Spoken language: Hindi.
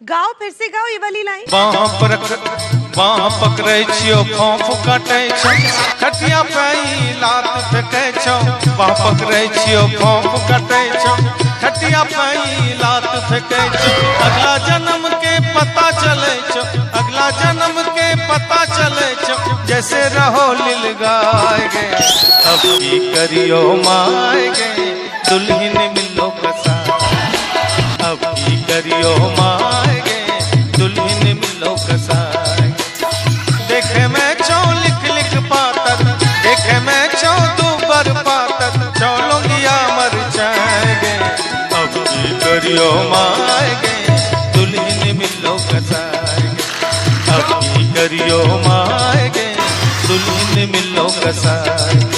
गाओ, फिर से गाओ ये वाली लाइन। बाँ पकड़े छियो खौफ काटे छो, खटिया पे लात फेंके छो। बाँ पकड़े छियो खौफ काटे छो, खटिया पे लात फेंके छो। अगला जन्म के पता चले छो, अगला जन्म के पता चले छो। जैसे रहो लिल गाए गे, अब की करियो माए गे, दुल्हन मिलो कसा। अब की करियो माए गे, दुल्हन मिलो कसा। देखे मैं छो लिख लिख पातर, देखे मैं छो दूबर पातर। चौलंगिया मर जाएंगे, अब की करियो माएंगे, दुल्हन मिलो कसाएंगे। अब की करियो माएंगे, दुल्हन मिलो कसाएंगे।